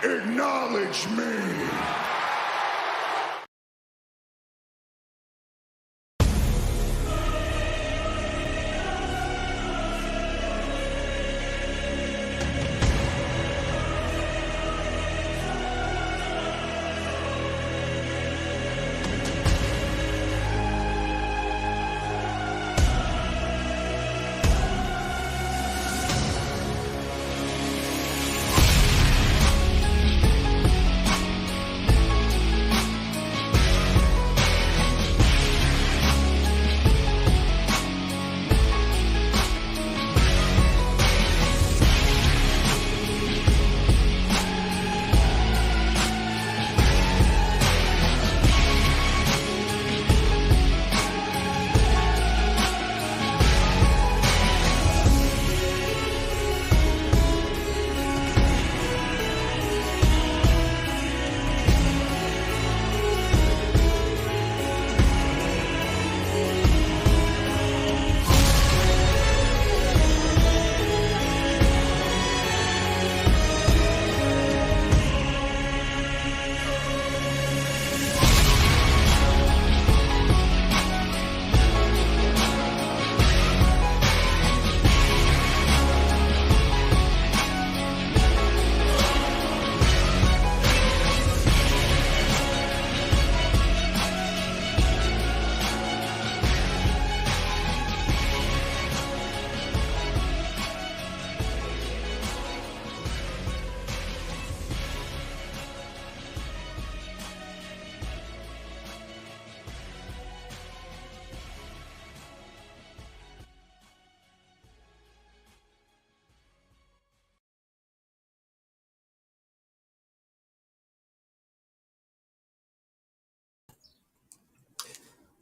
Acknowledge me.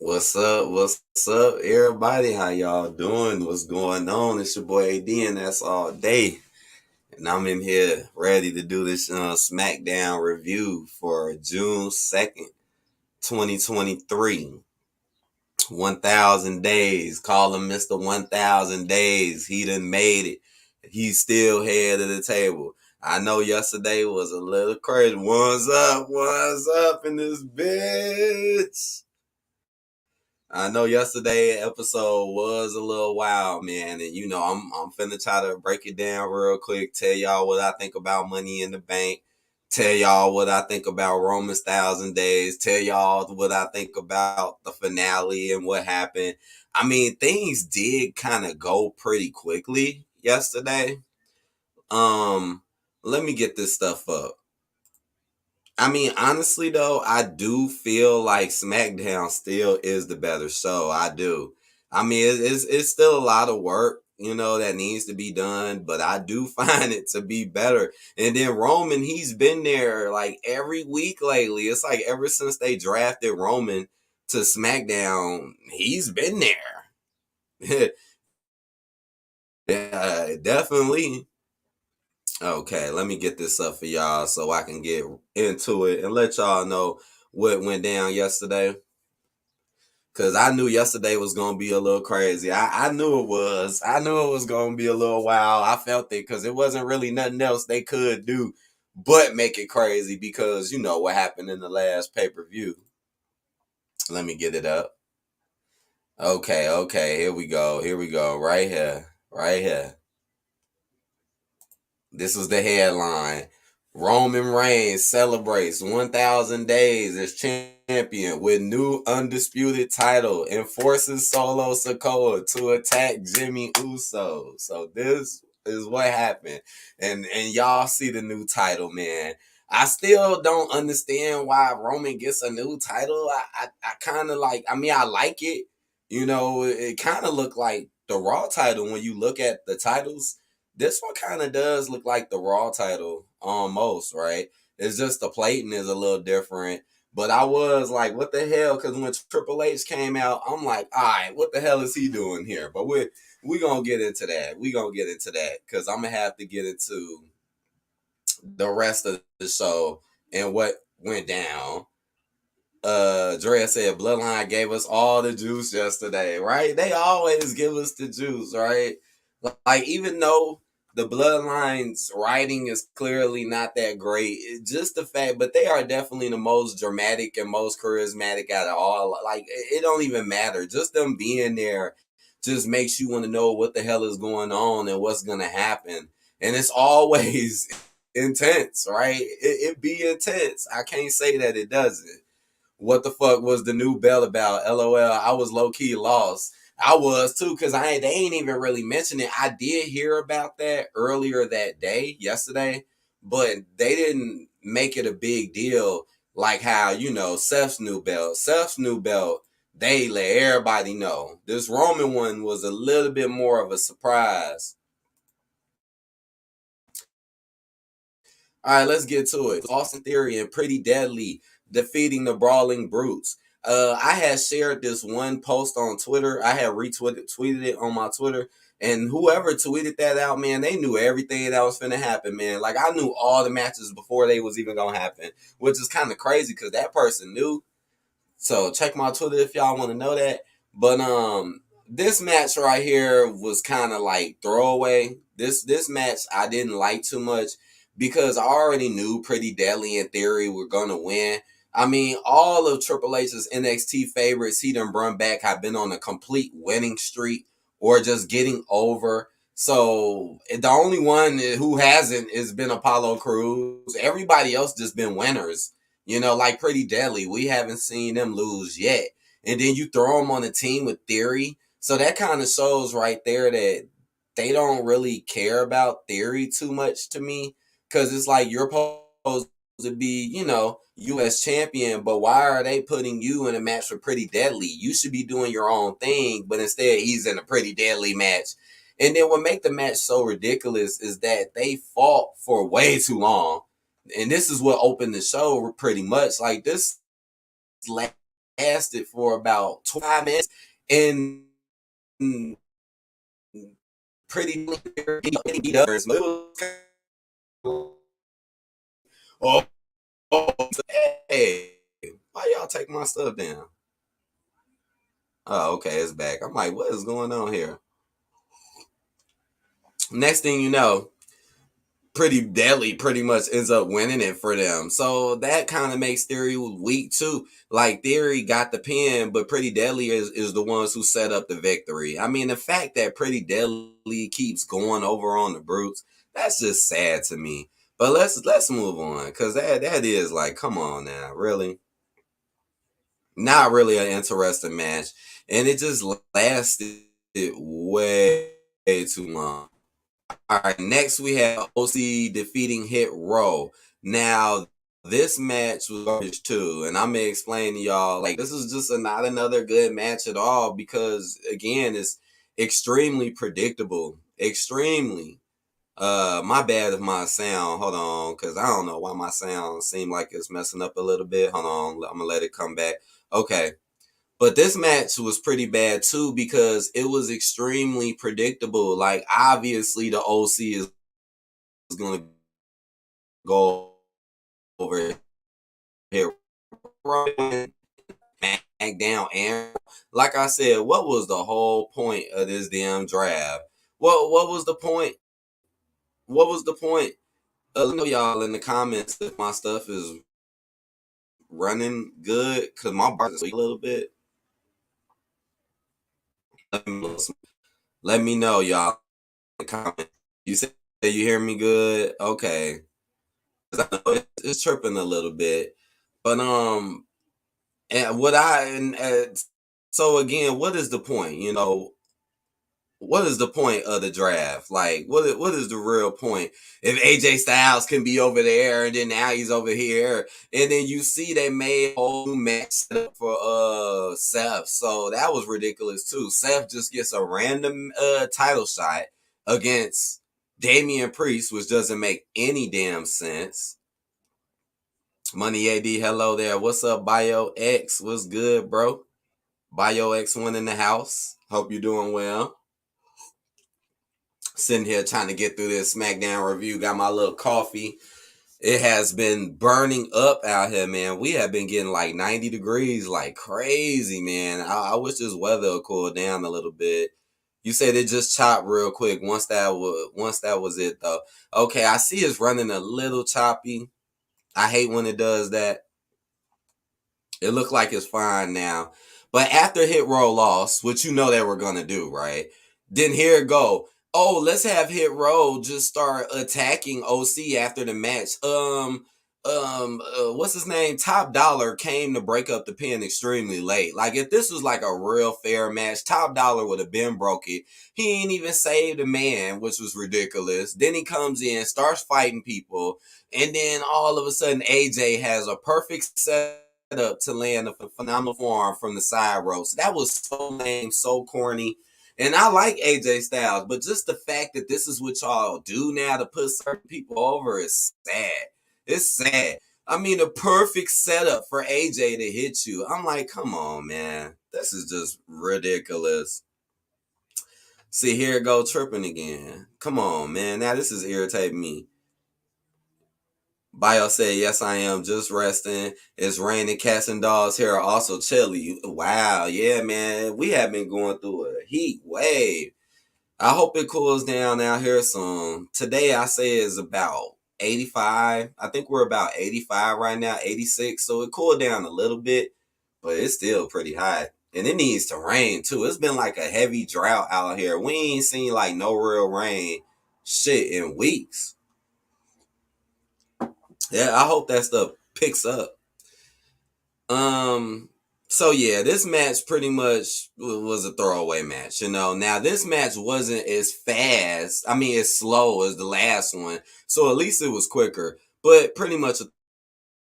What's up? What's up, everybody? How y'all doing? What's going on? It's your boy AD, and that's all day. And I'm in here ready to do this SmackDown review for June 2nd, 2023. 1,000 days. Call him Mr. 1,000 days. He done made it. He's still head of the table. I know yesterday was a little crazy. One's up in this bitch. I know yesterday episode was a little wild, man, and I'm finna try to break it down real quick. Tell y'all what I think about Money in the Bank. Tell y'all what I think about Roman's 1,000 days. Tell y'all what I think about the finale and what happened. I mean, things did kind of go pretty quickly yesterday. Um, Let me get this stuff up. I mean, honestly, though, I do feel like SmackDown still is the better show. I do. I mean, it's still a lot of work, that needs to be done, but I do find it to be better. And then Roman, he's been there like every week lately. It's like ever since they drafted Roman to SmackDown, he's been there. Yeah, definitely. Okay, let me get this up for y'all so I can get into it and let y'all know what went down yesterday. Cause I knew yesterday was gonna be a little crazy. I knew it was. I knew it was gonna be a little wild. I felt it because it wasn't really nothing else they could do but make it crazy because you know what happened in the last pay-per-view. Let me get it up. Okay, here we go. Here we go. Right here. Right here. This was the headline. Roman Reigns celebrates 1,000 days as champion with new undisputed title and forces Solo Sikoa to attack Jimmy Uso. So this is what happened. And y'all see the new title, man. I still don't understand why Roman gets a new title. I kind of like, I mean, I like it. It kind of looked like the Raw title when you look at the titles. This one kind of does look like the Raw title almost, right? It's just the plating is a little different. But I was like, what the hell? Because when Triple H came out, I'm like, all right, what the hell is he doing here? But we going to get into that. We going to get into that because I'm going to have to get into the rest of the show and what went down. Drea said Bloodline gave us all the juice yesterday, right? They always give us the juice, right? Like, even though The Bloodlines writing is clearly not that great. Just the fact, but they are definitely the most dramatic and most charismatic out of all. Like it don't even matter. Just them being there just makes you want to know what the hell is going on and what's gonna happen. And it's always intense, right? It be intense. I can't say that it doesn't. What the fuck was the new bell about? LOL. I was low key lost. I was too, cause they ain't even really mentioned it. I did hear about that earlier that day, yesterday, but they didn't make it a big deal like how Seth's new belt. Seth's new belt. They let everybody know. This Roman one was a little bit more of a surprise. All right, let's get to it. Austin Theory and Pretty Deadly defeating the Brawling Brutes. I had shared this one post on Twitter. I had tweeted it on my Twitter. And whoever tweeted that out, man, they knew everything that was finna happen, man. Like, I knew all the matches before they was even gonna happen, which is kind of crazy because that person knew. So check my Twitter if y'all want to know that. But this match right here was kind of like throwaway. This match I didn't like too much because I already knew Pretty Deadly in Theory were gonna win. I mean, all of Triple H's NXT favorites he done brought back have been on a complete winning streak or just getting over. So the only one who hasn't has been Apollo Crews. Everybody else just been winners. Like Pretty Deadly. We haven't seen them lose yet. And then you throw them on a team with Theory. So that kind of shows right there that they don't really care about Theory too much to me. Because it's like you're supposed to be, U.S. champion, but why are they putting you in a match with Pretty Deadly? You should be doing your own thing, but instead he's in a Pretty Deadly match. And then what make the match so ridiculous is that they fought for way too long. And this is what opened the show pretty much. Like this lasted for about 5 minutes and pretty beat others. Oh, hey, why y'all take my stuff down? Oh, okay, it's back. I'm like, what is going on here? Next thing you know, Pretty Deadly pretty much ends up winning it for them. So that kind of makes Theory weak too. Like Theory got the pin, but Pretty Deadly is the ones who set up the victory. I mean, the fact that Pretty Deadly keeps going over on the Brutes, that's just sad to me. But let's move on, because that is like, come on now, really? Not really an interesting match. And it just lasted way too long. All right, next we have OC defeating Hit Row. Now, this match was garbage too, and I'm gonna explain to y'all, like, this is just not another good match at all because, again, it's extremely predictable. Extremely. My bad if my sound, hold on, because I don't know why my sound seemed like it's messing up a little bit. Hold on, I'm gonna let it come back. Okay. But this match was pretty bad too because it was extremely predictable. Like, obviously the OC is going to go over here. SmackDown, and like I said, what was the whole point of this damn draft? What was the point? What was the point? Let me know y'all in the comments if my stuff is running good, because my bar is a little bit. Let me know, y'all, in the comments. You said you hear me good? Okay. It's tripping a little bit. But and what I and so again, what is the point? What is the point of the draft? Like, what is the real point? If AJ Styles can be over there and then now he's over here, and then you see they made a whole new match set up for Seth, so that was ridiculous too. Seth just gets a random title shot against Damian Priest, which doesn't make any damn sense. Money AD, hello there. What's up, Bio X? What's good, bro? Bio X1 in the house. Hope you're doing well. Sitting here trying to get through this SmackDown review. Got my little coffee. It has been burning up out here, man. We have been getting like 90 degrees like crazy, man. I wish this weather would cool down a little bit. You said it just chopped real quick. Once that was it though. Okay, I see it's running a little choppy. I hate when it does that. It looked like it's fine now. But after Hit Row lost, which you know they were gonna do, right? Then here it go. Oh, let's have Hit Row just start attacking OC after the match. What's his name? Top Dollar came to break up the pin extremely late. Like if this was like a real fair match, Top Dollar would have been broke it. He ain't even saved a man, which was ridiculous. Then he comes in, starts fighting people, and then all of a sudden AJ has a perfect set up to land a phenomenal forearm from the side ropes. That was so lame, so corny. And I like AJ Styles, but just the fact that this is what y'all do now to put certain people over is sad. It's sad. I mean, a perfect setup for AJ to hit you. I'm like, come on, man. This is just ridiculous. See, here it go tripping again. Come on, man. Now this is irritating me. Bio said, yes, I am just resting. It's raining. Cats and dogs here are also chilly. Wow. Yeah, man. We have been going through a heat wave. I hope it cools down out here soon. Today, I say is about 85. I think we're about 85 right now, 86. So it cooled down a little bit, but it's still pretty hot. And it needs to rain, too. It's been like a heavy drought out here. We ain't seen like no real rain shit in weeks. Yeah, I hope that stuff picks up. Um, so yeah, this match pretty much was a throwaway match, you know. Now this match wasn't as fast, I mean as slow as the last one. So at least it was quicker, but pretty much a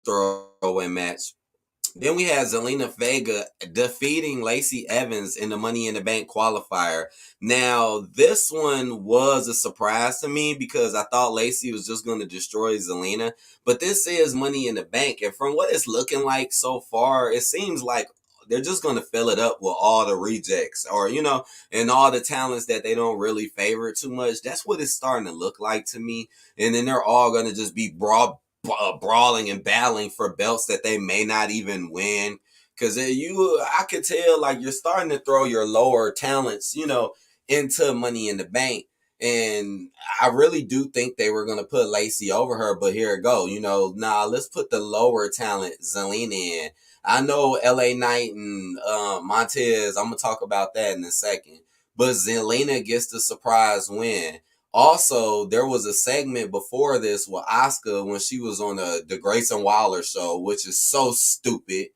throwaway match. Then we had Zelina Vega defeating Lacey Evans in the Money in the Bank qualifier. Now, this one was a surprise to me because I thought Lacey was just going to destroy Zelina. But this is Money in the Bank. And from what it's looking like so far, it seems like they're just going to fill it up with all the rejects or, you know, and all the talents that they don't really favor too much. That's what it's starting to look like to me. And then they're all going to just be brawling and battling for belts that they may not even win. Because I could tell like you're starting to throw your lower talents, you know, into Money in the Bank. And I really do think they were going to put Lacey over her, but here it go. You know, let's put the lower talent Zelina in. I know LA Knight and Montez, I'm going to talk about that in a second. But Zelina gets the surprise win. Also, there was a segment before this with Asuka when she was on the Grayson Waller show, which is so stupid.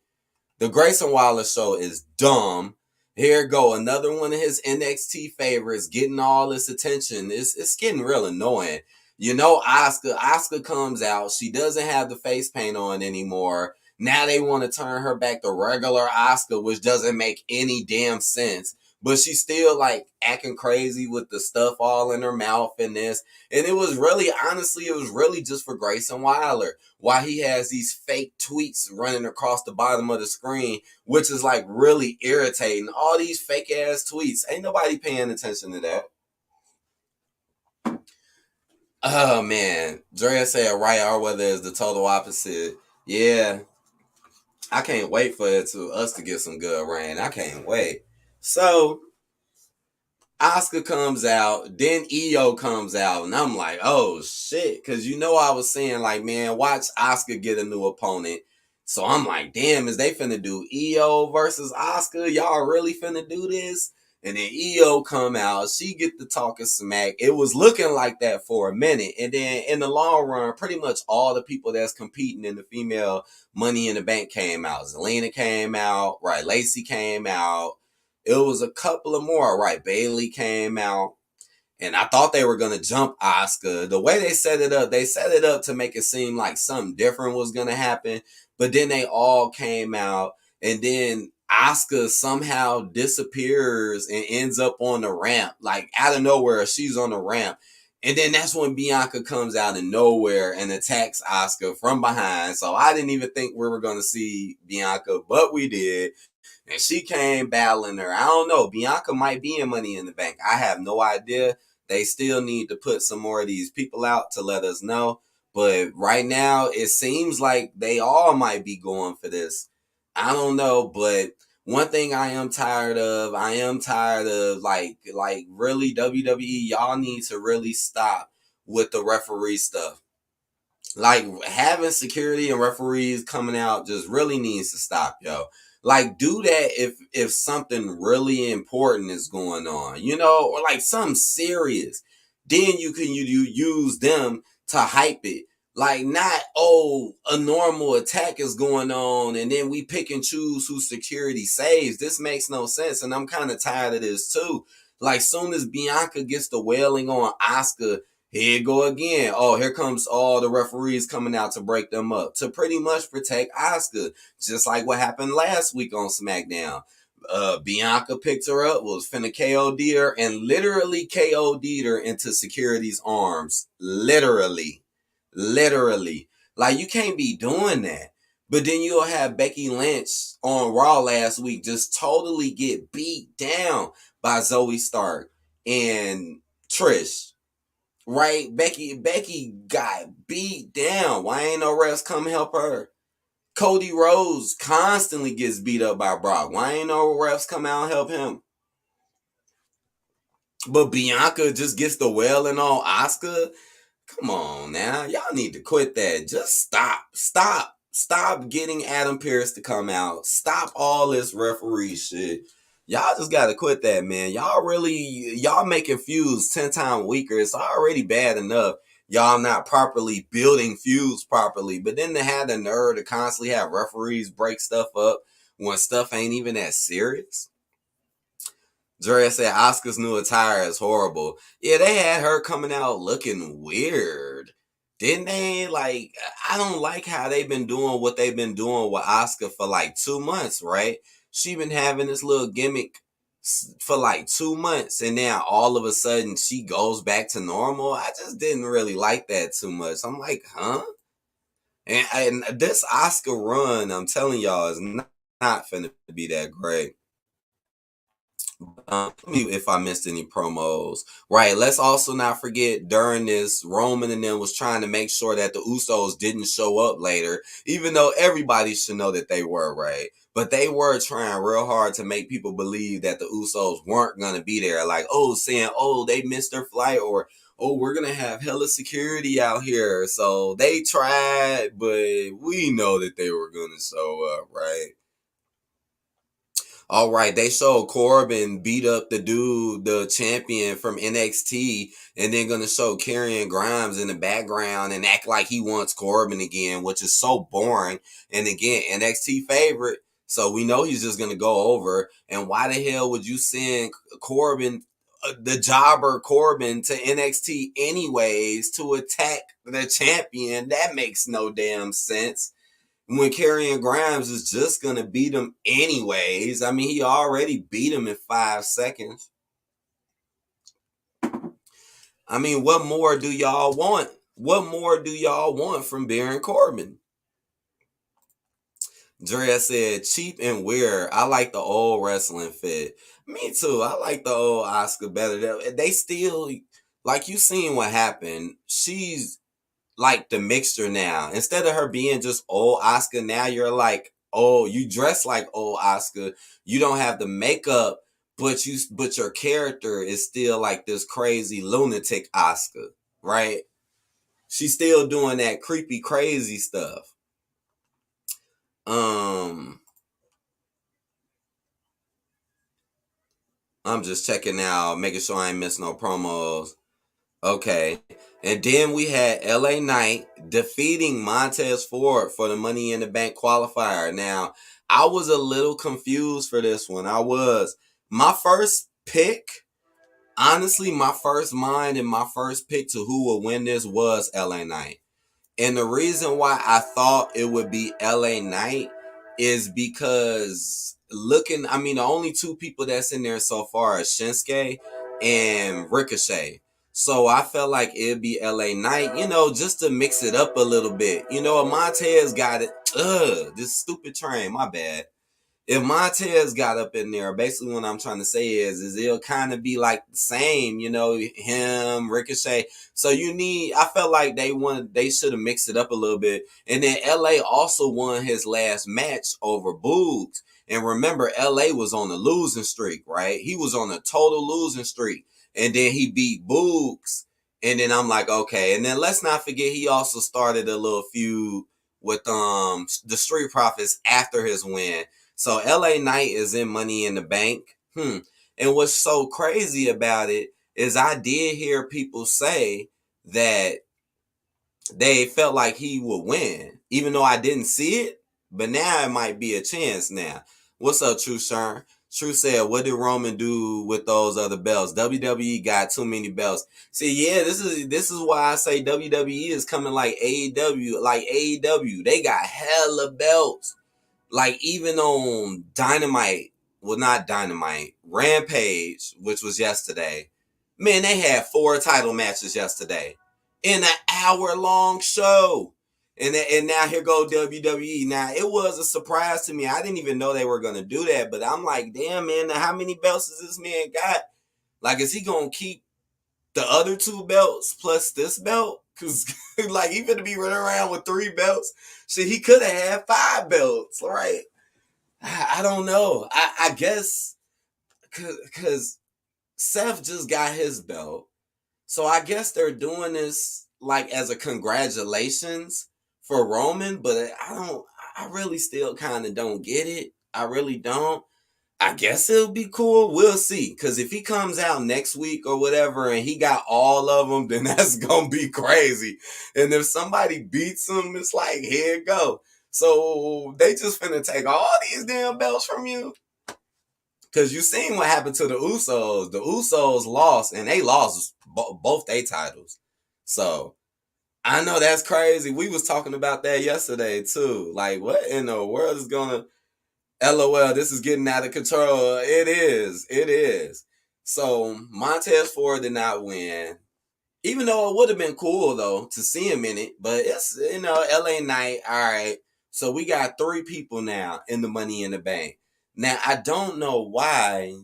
The Grayson Waller show is dumb. Here go another one of his NXT favorites getting all this attention. It's getting real annoying. You know, Asuka comes out. She doesn't have the face paint on anymore. Now they want to turn her back to regular Asuka, which doesn't make any damn sense. But she's still like acting crazy with the stuff all in her mouth and this. And it was really, honestly, it was really just for Grayson Waller. Why he has these fake tweets running across the bottom of the screen, which is like really irritating. All these fake ass tweets. Ain't nobody paying attention to that. Oh man. Drea said right or whether it's the total opposite. Yeah. I can't wait for us to get some good rain. I can't wait. So Oscar comes out, then EO comes out, and I'm like, oh shit. Cause you know I was saying, like, man, watch Oscar get a new opponent. So I'm like, damn, is they finna do EO versus Oscar? Y'all really finna do this? And then EO come out, she get the talking smack. It was looking like that for a minute. And then in the long run, pretty much all the people that's competing in the female Money in the Bank came out. Zelina came out, right? Lacey came out. It was a couple of more, right? Bailey came out, and I thought they were gonna jump Asuka. The way they set it up to make it seem like something different was gonna happen. But then they all came out, and then Asuka somehow disappears and ends up on the ramp, like out of nowhere. She's on the ramp, and then that's when Bianca comes out of nowhere and attacks Asuka from behind. So I didn't even think we were gonna see Bianca, but we did. And she came battling her. I don't know. Bianca might be in Money in the Bank. I have no idea. They still need to put some more of these people out to let us know. But right now, it seems like they all might be going for this. I don't know. But One thing I am tired of like really WWE, y'all need to really stop with the referee stuff. Like having security and referees coming out just really needs to stop, yo. Like do that if something really important is going on, or like something serious. Then you use them to hype it. Like not a normal attack is going on and then we pick and choose who security saves. This makes no sense and I'm kind of tired of this too. Like soon as Bianca gets the wailing on Asuka, here you go again. Oh, here comes all the referees coming out to break them up to pretty much protect Asuka, just like what happened last week on SmackDown. Bianca picked her up, was finna KO'd her, and literally KO'd her into security's arms. Literally. Like you can't be doing that. But then you'll have Becky Lynch on Raw last week just totally get beat down by Zoe Stark and Trish. Right? Becky got beat down. Why ain't no refs come help her? Cody Rhodes constantly gets beat up by Brock. Why ain't no refs come out and help him? But Bianca just gets the wailing on Asuka. Come on now. Y'all need to quit that. Just stop. Stop getting Adam Pearce to come out. Stop all this referee shit. Y'all just gotta quit that, man. Y'all making feuds 10 times weaker. It's already bad enough. Y'all not properly building feuds properly. But then to have the nerve to constantly have referees break stuff up when stuff ain't even that serious. Drea said Oscar's new attire is horrible. Yeah, they had her coming out looking weird. Didn't they? Like, I don't like how they've been doing what they've been doing with Oscar for like 2 months, right? She been having this little gimmick for like 2 months, and now all of a sudden she goes back to normal. I just didn't really like that too much. I'm like, huh? And this Oscar run, I'm telling y'all, is not finna be that great. If I missed any promos. Right. Let's also not forget during this, Roman and them was trying to make sure that the Usos didn't show up later, even though everybody should know that they were, right? But they were trying real hard to make people believe that the Usos weren't going to be there. Like, saying, they missed their flight, or, we're going to have hella security out here. So they tried, but we know that they were going to show up, right? All right, they showed Corbin beat up the dude, the champion from NXT, and then gonna show Karrion Grimes in the background and act like he wants Corbin again, which is so boring. And again, NXT favorite, so we know he's just gonna go over. And why the hell would you send Corbin, the jobber Corbin, to NXT anyways to attack the champion? That makes no damn sense when Karrion Grimes is just going to beat him anyways. I mean, he already beat him in 5 seconds. I mean, what more do y'all want? What more do y'all want from Baron Corbin? Drea said, cheap and weird. I like the old wrestling fit. Me too. I like the old Oscar better. They still, like you seen what happened. She's like the mixture now. Instead of her being just old Oscar, now you're like, you dress like old Oscar. You don't have the makeup, but your character is still like this crazy lunatic Oscar, right? She's still doing that creepy, crazy stuff. I'm just checking out, making sure I ain't missing no promos. Okay. And then we had LA Knight defeating Montez Ford for the Money in the Bank qualifier. Now, I was a little confused for this one. I was. My first pick, honestly, my first mind and my first pick to who would win this was LA Knight. And the reason why I thought it would be LA Knight is because the only two people that's in there so far is Shinsuke and Ricochet. So I felt like it'd be LA Knight, just to mix it up a little bit. Montez got it. This stupid train, my bad. If Montez got up in there, basically what I'm trying to say is it'll kind of be like the same, him, Ricochet. So I felt like they should have mixed it up a little bit. And then LA also won his last match over Boogs. And remember, LA was on a losing streak, right? He was on a total losing streak. And then he beat Boogs. And then I'm like, okay. And then let's not forget he also started a little feud with the Street Profits after his win. So LA Knight is in Money in the Bank. And what's so crazy about it is I did hear people say that they felt like he would win, even though I didn't see it. But now it might be a chance now. What's up, True Sharon? True said, what did Roman do with those other belts? WWE got too many belts. See, yeah, this is why I say WWE is coming like AEW. Like AEW, they got hella belts. Like even on Dynamite, well not Dynamite, Rampage, which was yesterday. Man, they had 4 title matches yesterday in an hour-long show. And now here go WWE. Now, it was a surprise to me. I didn't even know they were going to do that. But I'm like, damn, man, how many belts does this man got? Like, is he going to keep the other 2 belts plus this belt? Because, like, he going to be running around with 3 belts. Shit, he could have had 5 belts, right? I don't know. I guess because Seth just got his belt. So I guess they're doing this like as a congratulations for Roman, but I really still kind of don't get it. I really don't. I guess it'll be cool. We'll see. Because if he comes out next week or whatever and he got all of them, then that's going to be crazy. And if somebody beats him, it's like, here you go. So they just finna take all these damn belts from you? Because you seen what happened to the Usos. The Usos lost, and they lost both their titles. So I know that's crazy. We was talking about that yesterday too. Like, what in the world is gonna? LOL, this is getting out of control. It is. It is. So Montez Ford did not win. Even though it would have been cool though to see him in it, but it's LA Knight. All right, so we got 3 people now in the Money in the Bank. Now I don't know why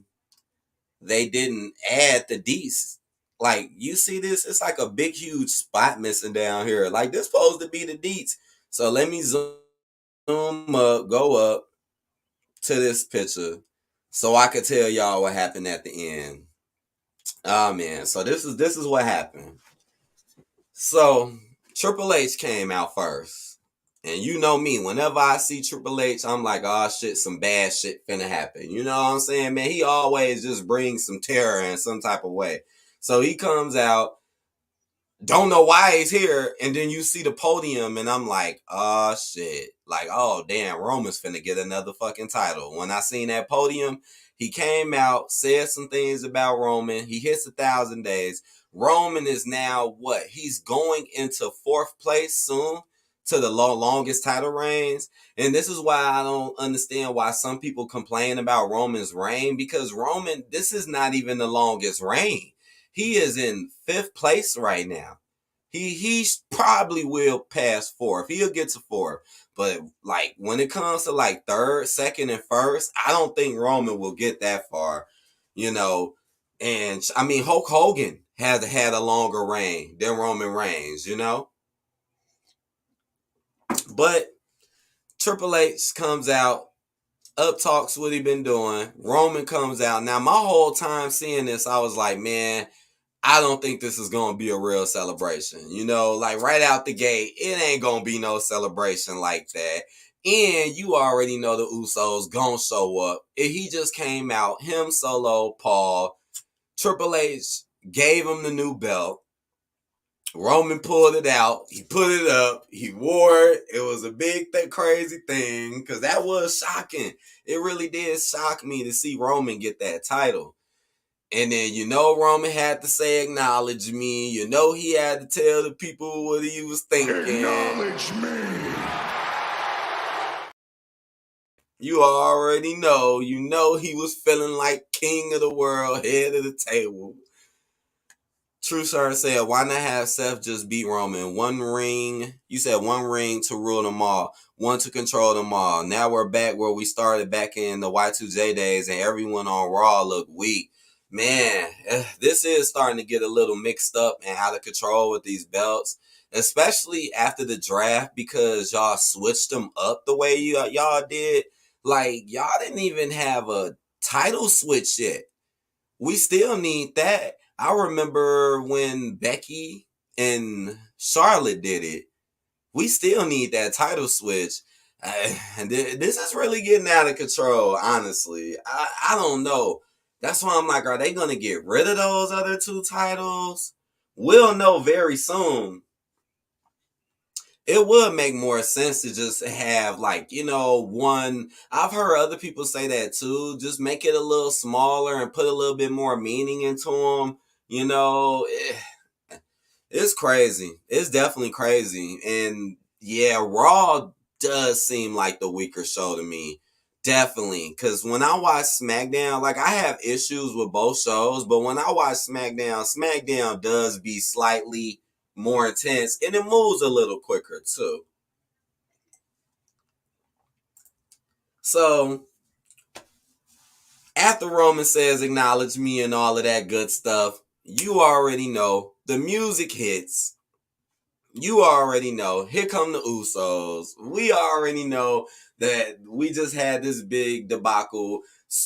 they didn't add the D's. Like you see this, it's like a big huge spot missing down here. Like this supposed to be the Deets. So let me zoom up, go up to this picture, so I could tell y'all what happened at the end. Oh man, so this is what happened. So Triple H came out first. And you know me, whenever I see Triple H, I'm like, oh shit, some bad shit finna happen. You know what I'm saying, man? He always just brings some terror in some type of way. So he comes out, don't know why he's here, and then you see the podium, and I'm like, oh shit. Like, oh damn, Roman's finna get another fucking title. When I seen that podium, he came out, said some things about Roman. He hits 1,000 days. Roman is now what? He's going into 4th place soon to the longest title reigns. And this is why I don't understand why some people complain about Roman's reign, because Roman, this is not even the longest reign. He is in 5th place right now. He probably will pass 4th. He'll get to 4th. But like when it comes to like 3rd, 2nd, and 1st, I don't think Roman will get that far. You know, and I mean Hulk Hogan had a longer reign than Roman Reigns, you know? But Triple H comes out, up talks what he been doing. Roman comes out. Now my whole time seeing this, I was like, man, I don't think this is going to be a real celebration. You know, like right out the gate, it ain't going to be no celebration like that. And you already know the Usos going to show up. He just came out, him, Solo, Paul. Triple H gave him the new belt. Roman pulled it out. He put it up. He wore it. It was a big, crazy thing because that was shocking. It really did shock me to see Roman get that title. And then, Roman had to say, acknowledge me. He had to tell the people what he was thinking. Acknowledge me. You already know. He was feeling like king of the world, head of the table. True Sir said, why not have Seth just beat Roman? One ring. You said one ring to rule them all. One to control them all. Now we're back where we started back in the Y2J days and everyone on Raw looked weak. Man, this is starting to get a little mixed up and out of control with these belts, especially after the draft because y'all switched them up the way y'all did. Like, y'all didn't even have a title switch yet. We still need that. I remember when Becky and Charlotte did it. We still need that title switch. This is really getting out of control, honestly. I don't know. That's why I'm like, are they going to get rid of those other two titles? We'll know very soon. It would make more sense to just have, like, one. I've heard other people say that too. Just make it a little smaller and put a little bit more meaning into them. It's crazy. It's definitely crazy. And yeah, Raw does seem like the weaker show to me. Definitely. Because when I watch SmackDown, like, I have issues with both shows, but when I watch SmackDown, SmackDown does be slightly more intense and it moves a little quicker too. So after Roman says acknowledge me and all of that good stuff, you already know the music hits. You already know. Here come the Usos. We already know that we just had this big debacle.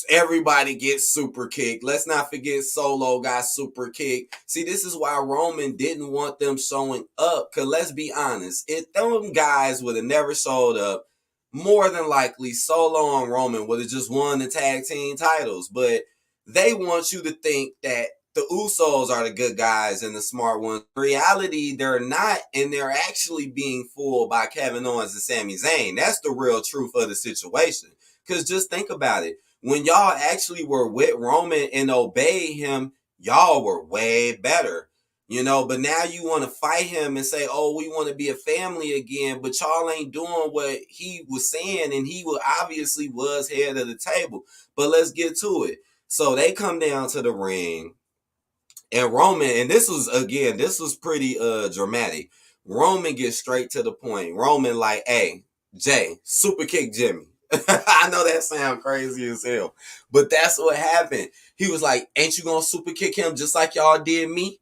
Everybody gets super kicked. Let's not forget Solo got super kicked. See, this is why Roman didn't want them showing up. Because let's be honest, if them guys would have never showed up, more than likely Solo and Roman would have just won the tag team titles. But they want you to think that the Usos are the good guys and the smart ones. In reality, they're not, and they're actually being fooled by Kevin Owens and Sami Zayn. That's the real truth of the situation. Because just think about it. When y'all actually were with Roman and obeyed him, y'all were way better. But now you want to fight him and say, oh, we want to be a family again, but y'all ain't doing what he was saying, and he obviously was head of the table. But let's get to it. So they come down to the ring. And Roman, and this was pretty dramatic. Roman gets straight to the point. Roman like, hey, Jay, super kick Jimmy. I know that sounds crazy as hell, but that's what happened. He was like, ain't you gonna super kick him just like y'all did me?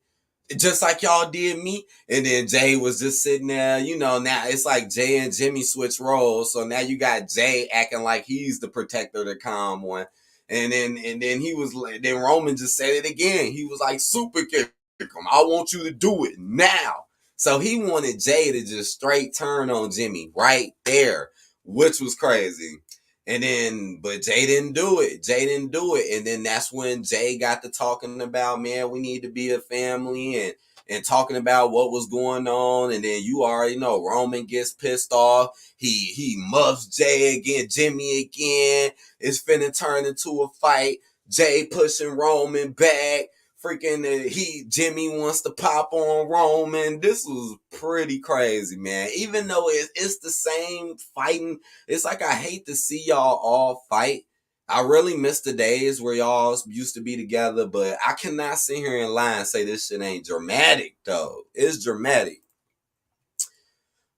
Just like y'all did me. And then Jay was just sitting there, now it's like Jay and Jimmy switch roles. So now you got Jay acting like he's the protector, the calm one. And then he was like, then Roman just said it again. He was like, super kick him. I want you to do it now. So he wanted Jay to just straight turn on Jimmy right there, which was crazy. But Jay didn't do it. And then that's when Jay got to talking about, man, we need to be a family and talking about what was going on. And then you already know Roman gets pissed off. He muffs Jay again, Jimmy again. It's finna turn into a fight. Jay pushing Roman back. Jimmy wants to pop on Roman. This was pretty crazy, man. Even though it's the same fighting, it's like I hate to see y'all all fight. I really miss the days where y'all used to be together, but I cannot sit here and lie and say this shit ain't dramatic, though. It's dramatic.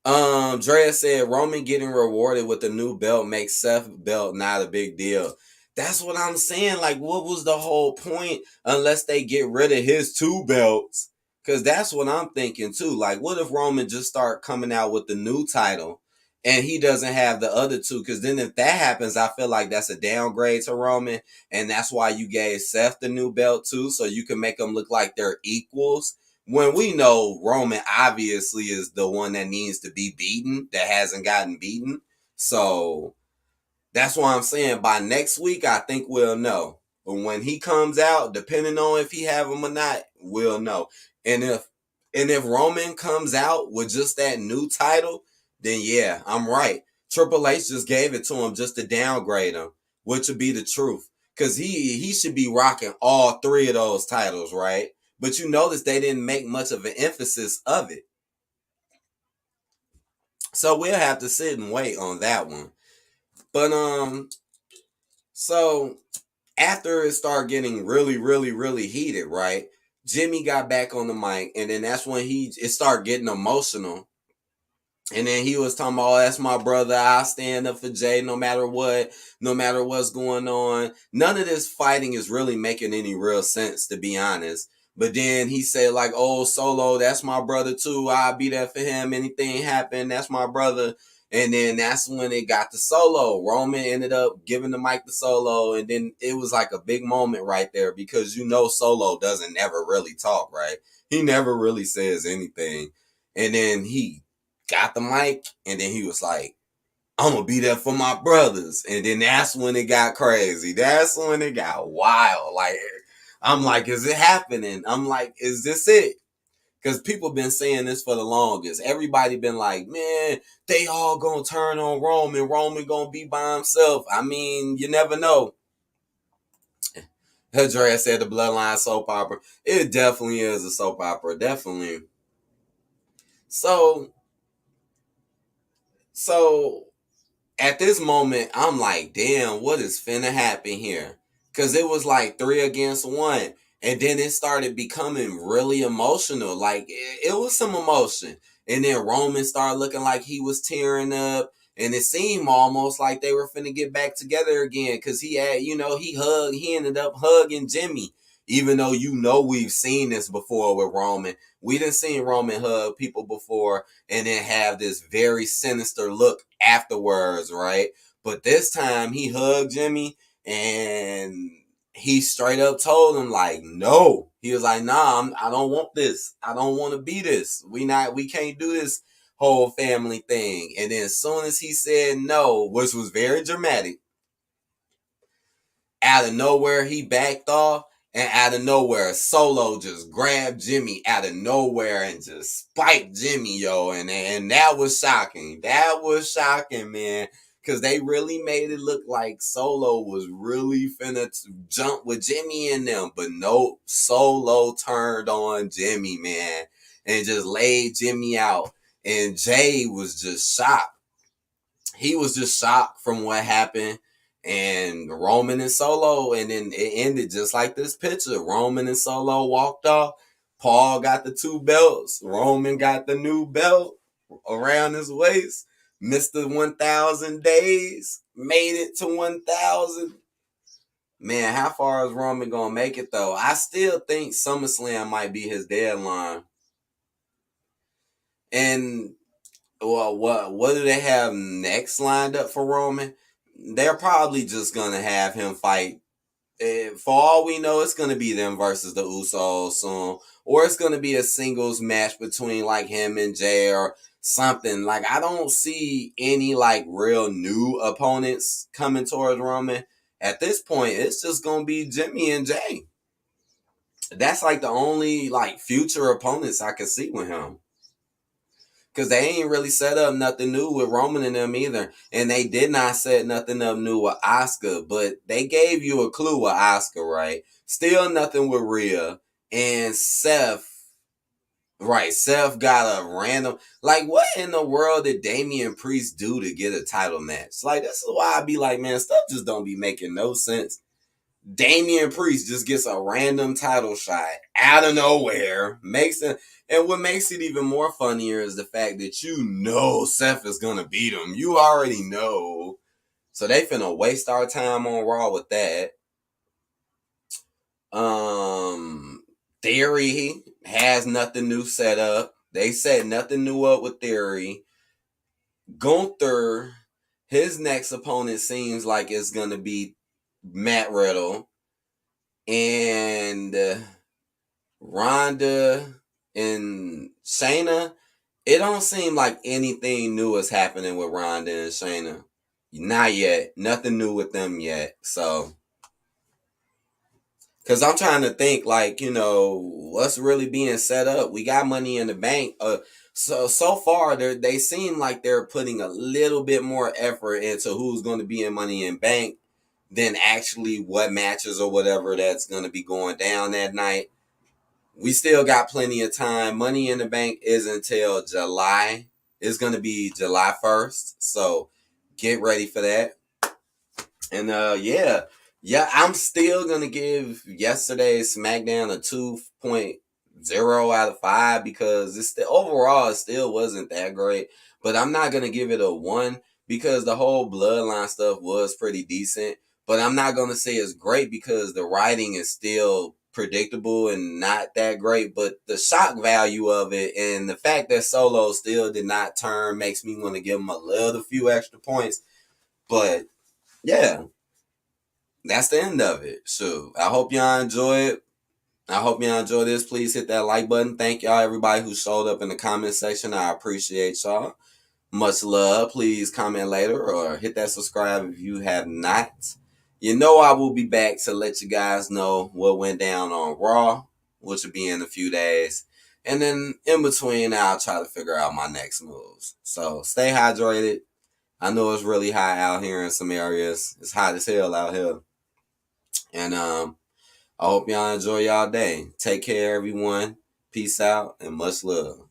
Drea said Roman getting rewarded with the new belt makes Seth belt not a big deal. That's what I'm saying. Like, what was the whole point unless they get rid of his two belts? Because that's what I'm thinking too. Like, what if Roman just start coming out with the new title and he doesn't have the other two? Because then if that happens, I feel like that's a downgrade to Roman. And that's why you gave Seth the new belt too, so you can make them look like they're equals. When we know Roman obviously is the one that needs to be beaten, that hasn't gotten beaten. So that's why I'm saying by next week, I think we'll know. But when he comes out, depending on if he have him or not, we'll know. And if Roman comes out with just that new title, then yeah, I'm right. Triple H just gave it to him just to downgrade him, which would be the truth. Because he should be rocking all three of those titles, right? But you notice they didn't make much of an emphasis of it. So we'll have to sit and wait on that one. But so after it started getting really, really, really heated, right? Jimmy got back on the mic, and then that's when it started getting emotional. And then he was talking about, oh, that's my brother. I'll stand up for Jay no matter what, no matter what's going on. None of this fighting is really making any real sense, to be honest. But then he said, like, oh, Solo, that's my brother too. I'll be there for him. Anything happen, that's my brother. And then that's when it got to Solo. Roman ended up giving the mic to Solo, and then it was like a big moment right there because Solo doesn't never really talk, right? He never really says anything. And then he got the mic, and then he was like, I'm gonna be there for my brothers. And then that's when it got crazy. That's when it got wild. Like, I'm like, is it happening? I'm like, is this it? Because people been saying this for the longest. Everybody been like, man, they all gonna turn on Roman. Roman gonna be by himself. I mean, you never know. Andrea said the Bloodline soap opera. It definitely is a soap opera. Definitely. So at this moment, I'm like, damn, what is finna happen here? Because it was like 3-1. And then it started becoming really emotional. Like, it was some emotion. And then Roman started looking like he was tearing up. And it seemed almost like they were finna get back together again. Because he had, he ended up hugging Jimmy. Even though we've seen this before with Roman. We didn't see Roman hug people before and then have this very sinister look afterwards, right? But this time he hugged Jimmy and he straight up told him like, no. He was like, nah, I don't want this. I don't want to be this. We can't do this whole family thing. And then as soon as he said no, which was very dramatic, out of nowhere he backed off. And out of nowhere, Solo just grabbed Jimmy out of nowhere and just spiked Jimmy, yo. And that was shocking. That was shocking, man. Because they really made it look like Solo was really finna jump with Jimmy and them. But no, Solo turned on Jimmy, man. And just laid Jimmy out. And Jay was just shocked. He was just shocked from what happened. And Roman and Solo, and then it ended just like this picture. Roman and Solo walked off. Paul got the 2 belts. Roman got the new belt around his waist. Mr. 1,000 days. Made it to 1,000. Man, how far is Roman going to make it, though? I still think SummerSlam might be his deadline. And, well, what do they have next lined up for Roman? They're probably just going to have him fight. For all we know, it's going to be them versus the Usos soon. Or it's going to be a singles match between like him and Jay or something. Like, I don't see any like real new opponents coming towards Roman. At this point, it's just going to be Jimmy and Jay. That's like the only like future opponents I can see with him. Because they ain't really set up nothing new with Roman and them either. And they did not set nothing up new with Asuka. But they gave you a clue with Asuka, right? Still nothing with Rhea. And Seth. Right, Seth got a random... Like, what in the world did Damian Priest do to get a title match? Like, this is why I be like, man, stuff just don't be making no sense. Damian Priest just gets a random title shot out of nowhere. And what makes it even more funnier is the fact that Seth is gonna beat him. You already know. So they finna waste our time on Raw with that. Theory has nothing new set up. They set nothing new up with Theory. Gunther, his next opponent seems like it's gonna be Matt Riddle. And Ronda and Shayna, it don't seem like anything new is happening with Ronda and Shayna. Not yet. Nothing new with them yet. So, because I'm trying to think, like, what's really being set up. We got Money in the Bank. So far, they seem like they're putting a little bit more effort into who's going to be in Money in Bank than actually what matches or whatever that's going to be going down that night. We still got plenty of time. Money in the Bank is until July. It's going to be July 1st. So get ready for that. And yeah, I'm still going to give yesterday's SmackDown a 2.0 out of 5 because overall it still wasn't that great. But I'm not going to give it a 1 because the whole Bloodline stuff was pretty decent. But I'm not going to say it's great because the writing is still predictable and not that great, but the shock value of it and the fact that Solo still did not turn makes me want to give him a little few extra points. But yeah, that's the end of it. So I hope y'all enjoy it. I hope y'all enjoy this. Please hit that like button. Thank y'all, everybody who showed up in the comment section. I appreciate y'all. Much love. Please comment later or hit that subscribe if you have not. You know I will be back to let you guys know what went down on Raw, which will be in a few days. And then in between, I'll try to figure out my next moves. So stay hydrated. I know it's really hot out here in some areas. It's hot as hell out here. And I hope y'all enjoy y'all day. Take care, everyone. Peace out and much love.